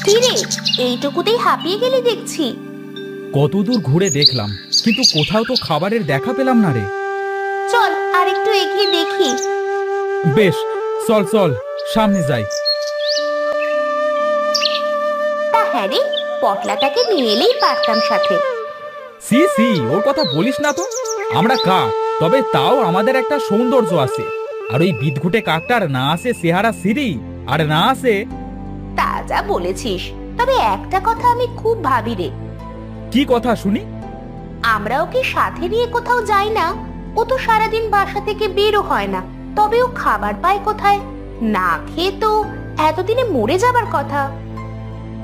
কি রে, এইটুকুতেই হাঁপিয়ে গেলি দেখছি। কতদূর ঘুরে দেখলাম, কিন্তু কোথাও তো খাবারের দেখা পেলাম না রে। চল আর একটু এগিয়ে দেখি। বেশ, চল চল, সামনে যাই। তা হ্যাঁ রে, পটলাটাকে নিয়ে এলেই পারতাম সাথে। সি সি, ওর কথা বলিস না তো। আমরা কাক, তবে তাও আমাদের একটা সৌন্দর্য আছে। আর ওই বিদঘুটে কাকটার না আছে চেহারা সিঁড়ি, আর না আছে। তা যা বলেছিস, তবে একটা কথা আমি খুব ভাবি রে। কি কথা শুনি? আমরা ওকে সাথে নিয়ে কোথাও যাই না। ও তো সারাদিন বাসা থেকে বেরও হয় না, তবে ও খাবার পায় কোথায়? না খেয়ে তো এতদিনে মরে যাবার কথা।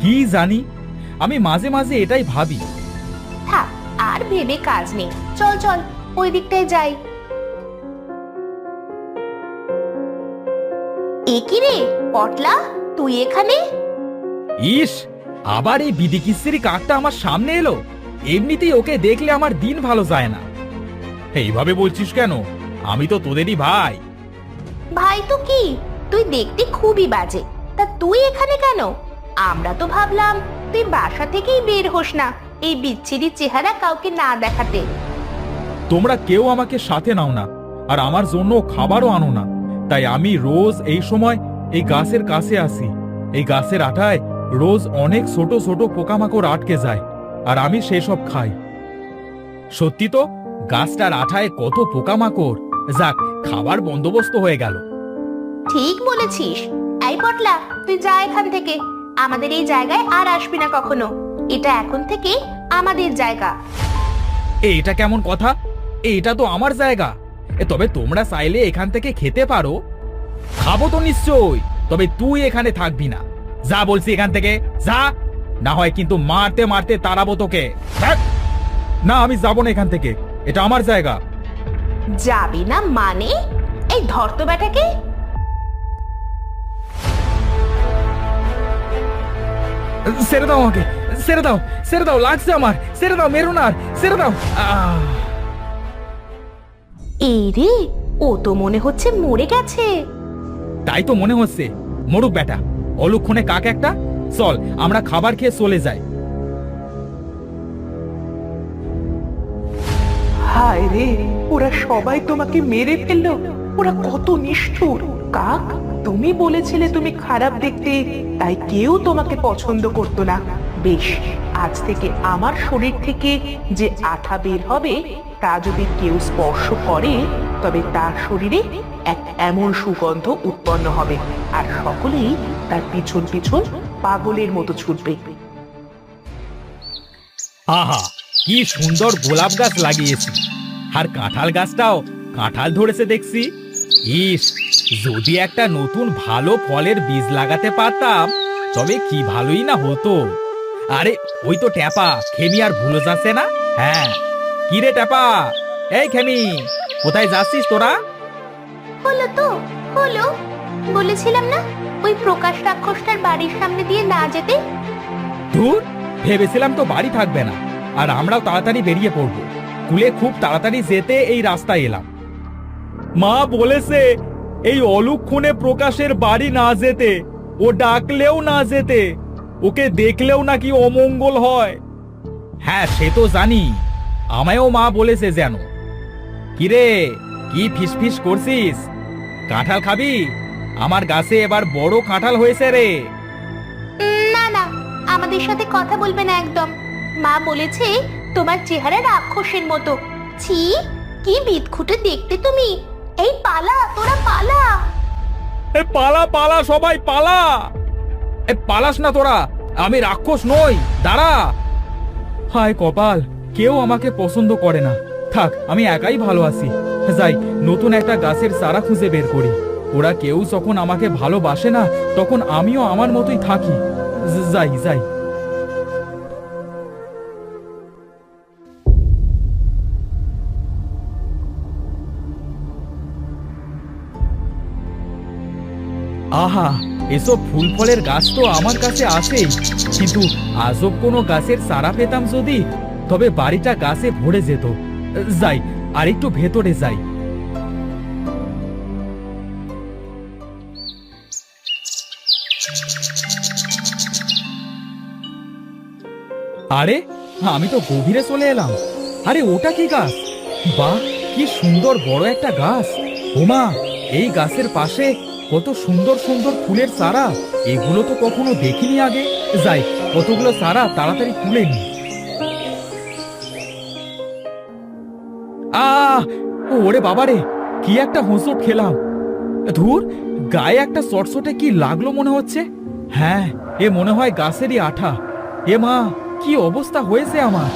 কি জানি, আমি মাঝে মাঝে এটাই ভাবি। থাক, আর ভেবে কাজ নেই, চল চল ওই দিকটায় যাই। এ কি রে পটলা, তুই এখানে? ইস, আবার এই বিদিকিস্ত্রি কাকটা আমার সামনে এলো। এমনিতেই ওকে দেখলে আমার দিন ভালো যায় না। এইভাবে বলছিস কেন? আমি তো তোদেরই ভাই। ভাই তো কি, তুই দেখতে খুবই বাজে। তা তুই এখানে কেন? আমরা তো ভাবলাম তুই বাসা থেকেই বের হোস না, এই বিচ্ছিরি চেহারা কাউকে না দেখাতে। তোমরা কেউ আমাকে সাথে নাও না, আর আমার জন্য খাবারও আনো না। তাই আমি রোজ এই সময় এই গাছের কাছে আসি। এই গাছের আঠায় রোজ অনেক ছোট ছোট পোকামাকড় আটকে যায়, আর আমি সেসব খাই। সত্যি তো, গাছটার আঠায় কত পোকামাকড়। যাক, খাবার বন্দোবস্ত হয়ে গেল। ঠিক বলেছিস। এই পটলা, তুই যা এখান থেকে। আমাদের এই জায়গায় আর আসবি না কখনো। এটা এখন থেকে আমাদের জায়গা। এটা কেমন কথা? এটা তো আমার জায়গা। তবে তোমরা চাইলে এখান থেকে খেতে পারো। খাবো তো নিশ্চয়ই, তবে তুই এখানে থাকবি না। যা বলছি এখান থেকে যা, না হয় কিন্তু মারতে মারতে তাড়াবো তোকে। ধ্যাৎ! না, আমি যাবো না এখান থেকে, এটা আমার জায়গা। যাবি না মানে? এই ধর তো বেটাকে। ছেড়ে দাও আমাকে, ছেড়ে দাও, ছেড়ে দাও, লাগছে আমার, ছেড়ে দাও, মেরো না আর, ছেড়ে দাও। এই রে, ও তো মনে হচ্ছে মরে গেছে। তাই তো মনে হচ্ছে। মরুক বেটা, অলুক্ষণে কাক একটা। চল, আমরা খাবার খেয়ে চলে যাই। হায় রে, ওরা সবাই তোমাকে মেরে ফেললো। ওরা কত নিষ্ঠুর। কাক, তুমি বলেছিলে তুমি খারাপ দেখতে, তাই কেউ তোমাকে পছন্দ করতো না। বেশ, আজ থেকে আমার শরীর থেকে যে আঠা বের হবে, তা যদি কেউ স্পর্শ করে, তবে তার শরীরে এক এমন সুগন্ধ উৎপন্ন হবে, আর সকলেই তার পিছন পিছন পাগলের মতো ছুটবে। আহা, কি সুন্দর গোলাপ গাছ লাগিয়েছি। আর কাঁঠাল গাছটাও কাঁঠাল ধরেছে দেখছি। ইস, যদি একটা নতুন ভালো ফলের বীজ লাগাতে পারতাম, তবে কি ভালোই না হতো। আরে ওই তো ট্যাপা, খেমি আর ভুলো যাচ্ছে না। হ্যাঁ, কি রে ট্যাপা, এই খেমি, কোথায় যাচ্ছিস তোরা? হলো তো, হলো। বলেছিলাম না ওই প্রকাশ রাক্ষসটার বাড়ির সামনে দিয়ে না যেতে। ধুর, ভেবেছিলাম তো বাড়ি থাকবে না, আর আমরাও তাড়াতাড়ি বেরিয়ে পড়বো। স্কুলে খুব তাড়াতাড়ি যেতে এই রাস্তায় এলাম। মা বলেছে এই অলুক্ষণে প্রকাশের বাড়ি না যেতে, ও ডাকলেও না যেতে, ওকে দেখলেও নাকি অমঙ্গল হয়। হ্যাঁ, সে তো জানি, আমায়ও মা বলেছে যেন। কিরে, কি ফিসফিস করছিস? কাঁঠাল খাবি? আমার গাছে এবার বড় কাঁঠাল হয়েছে রে। না না, আমাদের সাথে কথা বলবে না একদম। মা বলেছে তোমার চেহারা রাক্ষসের মতো। ছি, কি বিদঘুটে দেখতে তুমি। এই পালা, তোরা পালা। এ পালা পালা, সবাই পালা। এ পালাস না তোরা, আমি রাক্ষস নই, দাঁড়া। হায় কপাল, কেউ আমাকে পছন্দ করে না। থাক, আমি একাই ভালো আছি। যাই, নতুন একটা গাছের চারা খুঁজে বের করি। ওরা কেউ যখন আমাকে ভালোবাসে না, তখন আমিও আমার মতোই থাকি। যাই যাই। আহা, এসব ফুল ফলের গাছ তো আমার কাছে আছেই, কিন্তু আজব কোনো গাছের চারা পেতাম যদি, তবে বাড়িটা গাছে ভরে যেত। যাই, আর একটু ভেতরে যাই। আরে আমি তো গভীরে চলে এলাম। আরে ওটা কি গাছ? বাহ, কি সুন্দর বড় একটা গাছ। ওমা, এই গাছের পাশে কত সুন্দর সুন্দর ফুলের চারা। এগুলো তো কখনো দেখিনি আগে। যাই, কতগুলো চারা তাড়াতাড়ি তুলে নি। ওরে বাবারে, কি একটা হোঁচট খেলাম। ধুর, গায়ে একটা চটচটে কি লাগলো মনে হচ্ছে। হ্যাঁ, এ মনে হয় গাছেরই আঠা। এ মা, কি অবস্থা হয়েছে আমার।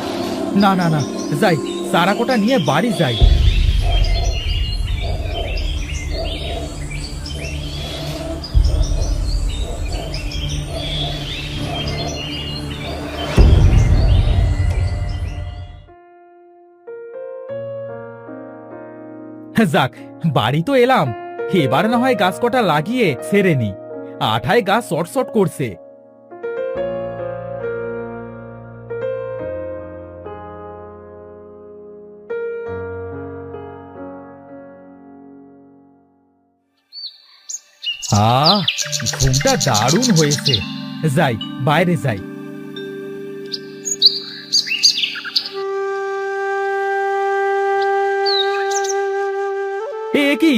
না না না, যাই, চারা কোটা নিয়ে বাড়ি যাই। যাক, বাড়ি তো এলাম। এবার না হয় গাছ কটা লাগিয়ে ছেড়ে নি। আঠায় গাছ চটচট করছে। ঘুমটা দারুণ হয়েছে। যাই, বাইরে যাই। এ কি,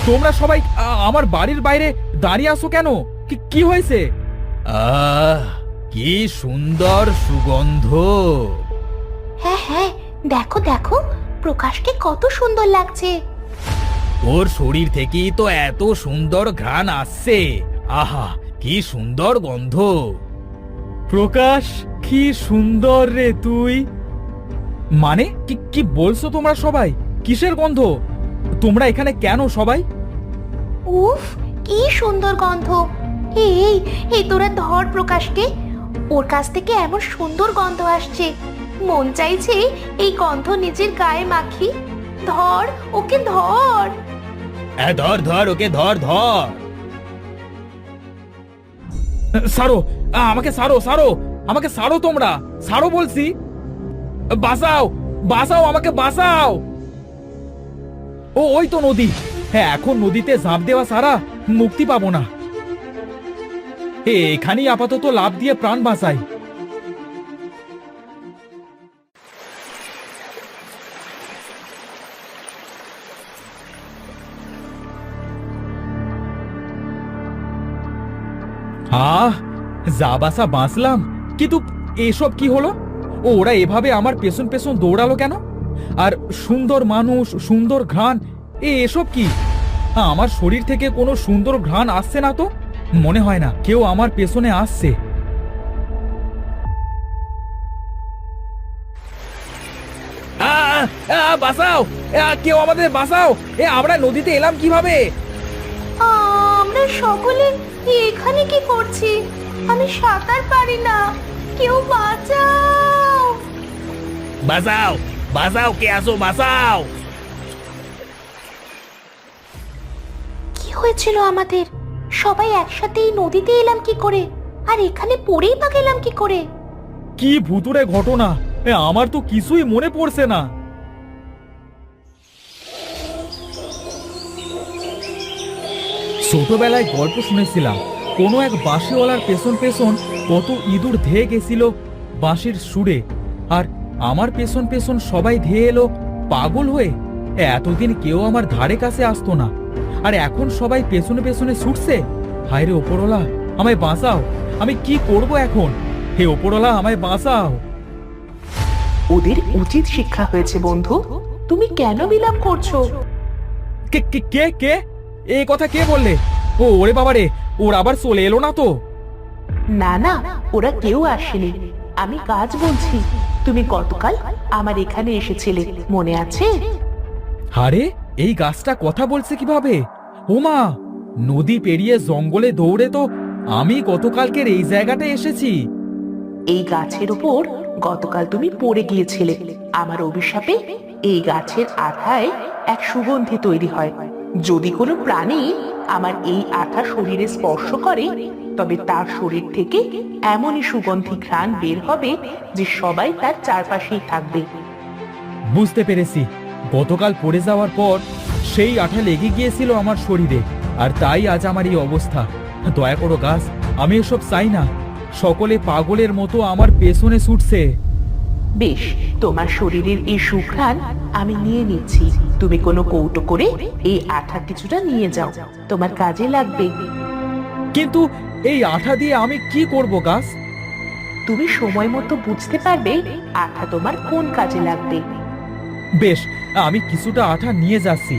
তোমরা সবাই আমার বাড়ির বাইরে দাঁড়িয়ে আছো কেন? কি হয়েছে? কি সুন্দর সুগন্ধ। হ্যাঁ হ্যাঁ, দেখো দেখো, প্রকাশকে কত সুন্দর লাগছে। ওর শরীর থেকেই তো এত সুন্দর ঘ্রাণ আসছে। আহা, কি সুন্দর গন্ধ। প্রকাশ, কি সুন্দর রে তুই। মানে কি কি বলছো তোমরা সবাই? কিসের গন্ধ? তোমরা এখানে কেন সবাই? উফ, কি সুন্দর গন্ধ। এই এই তোরা ধর প্রকাশকে। ওর কাছ থেকে এমন সুন্দর গন্ধ আসছে, মন চাইছে এই গন্ধ নিজের গায়ে মাখি। ধর ওকে, ধর। ধর ধর ওকে, ধর ধর। সারো, আমাকে সারো, সারো আমাকে, সারো তোমরা, সারো বলছি। বাঁচাও, বাঁচাও আমাকে, বাঁচাও। ওই তো নদী। হ্যাঁ, এখন নদীতে ঝাঁপ দেওয়া সারা মুক্তি পাবো না। এখানেই আপাতত লাফ দিয়ে প্রাণ বাঁচাই। যা বাসা বাঁচলাম, কিন্তু এসব কি হলো? ওরা এভাবে আমার পেছন পেছন দৌড়ালো কেন? আর সুন্দর মানুষ, সুন্দর ঘ্রাণ, এসব কি? আমার শরীর থেকে কোনো সুন্দর ঘ্রাণ আসছে না তো। মনে হয় না কেউ আমার পেছনে আসছে। বাঁচাও, কেউ আমাদের বাঁচাও। আমরা নদীতে এলাম কিভাবে? আমরা সকলে এখানে কি করছি? আমি সাঁতার পারি না, কেউ বাঁচাও। বাঁচাও, বাঁচাও, কে আসো, বাঁচাও। কি হয়েছিল আমাদের? সবাই একসাথে এই নদীতে এলাম কি করে? আর এখানে পড়েই বা গেলাম কি করে? কি ভুতুড়ে ঘটনা, আমার তো কিছুই মনে পড়ছে না। ছোটবেলায় গল্প শুনেছিলাম, কোনো এক বাঁশিওয়ালার পেছন পেছন কত ইঁদুর ধেয়ে গেছিল বাঁশির সুরে। আর আমার পেছন পেছন সবাই ধেয়ে এলো পাগল হয়ে। এতদিন কেউ আমার ধারে কাছে আসতো না, আর এখন সবাই পেছনে পেছনে ছুটছে। হায় রে ওপরওয়ালা, আমায় বাঁচাও। আমি কি করব এখন? হে ওপরওয়ালা, আমায় বাঁচাও। ওদের উচিত শিক্ষা হয়েছে বন্ধু। তুমি কেন বিলাপ করছো? কে কে কে কে এই কথা কে বললে? ওরে বাবারে, ওর আবার চলে এলো না তো? না না, ওরা কেউ আসেনি। আমি কাজ বলছি। তুমি গতকাল আমার এখানে এসেছিলে, মনে আছে? আরে, এই গাছটা কথা বলছে কিভাবে? ওমা, নদী পেরিয়ে জঙ্গলে দৌড়ে তো আমি গতকালকের এই জায়গাটায় এসেছি। এই গাছের উপর গতকাল তুমি পড়ে গিয়েছিলে। আমার অভিশাপে এই গাছের আঠায় এক সুগন্ধি তৈরি হয়। যদি কোনো প্রাণী আমার এই আঠা শরীরে স্পর্শ করে, তবে তার শরীর থেকে এমনই সুগন্ধি ঘ্রাণ বের হবে যে সবাই তার চারপাশেই থাকবে। বুঝতে পেরেছি, গতকাল পড়ে যাওয়ার পর সেই আঠা লেগে গিয়েছিল আমার শরীরে, আর তাই আজ আমার এই অবস্থা। দয়া করো গাছ, আমি এসব চাই না। সকলে পাগলের মতো আমার পেছনে ছুটছে। বেশ, তোমার শরীরের এই সুঘ্রাণ আমি নিয়ে নিচ্ছি। তুমি কোনো কৌটো করে এই আঠা কিছুটা নিয়ে যাও, তোমার কাজে লাগবে। কিন্তু এই আঠা দিয়ে আমি কি করব গাছ? তুমি সময় মতো বুঝতে পারবে আঠা তোমার কোন কাজে লাগবে। বেশ, আমি কিছুটা আঠা নিয়ে যাচ্ছি।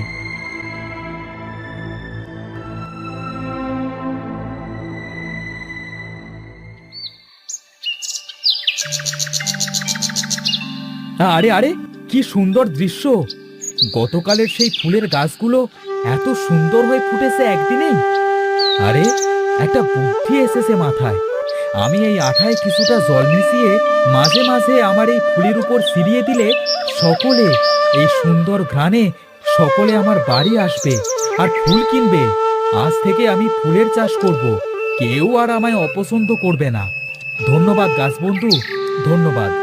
আরে আরে, কি সুন্দর দৃশ্য! গতকালের সেই ফুলের গাছগুলো এত সুন্দর হয়ে ফুটেছে একদিনেই। আরে, একটা বুদ্ধি এসেছে মাথায়। আমি এই আঠায় কিছুটা জল মিশিয়ে মাঝে মাঝে আমার এই ফুলের উপর ছিটিয়ে দিলে সকলে এই সুন্দর ঘ্রাণে সকলে আমার বাড়ি আসবে আর ফুল কিনবে। আজ থেকে আমি ফুলের চাষ করব, কেউ আর আমায় অপছন্দ করবে না। ধন্যবাদ গাছ বন্ধু, ধন্যবাদ।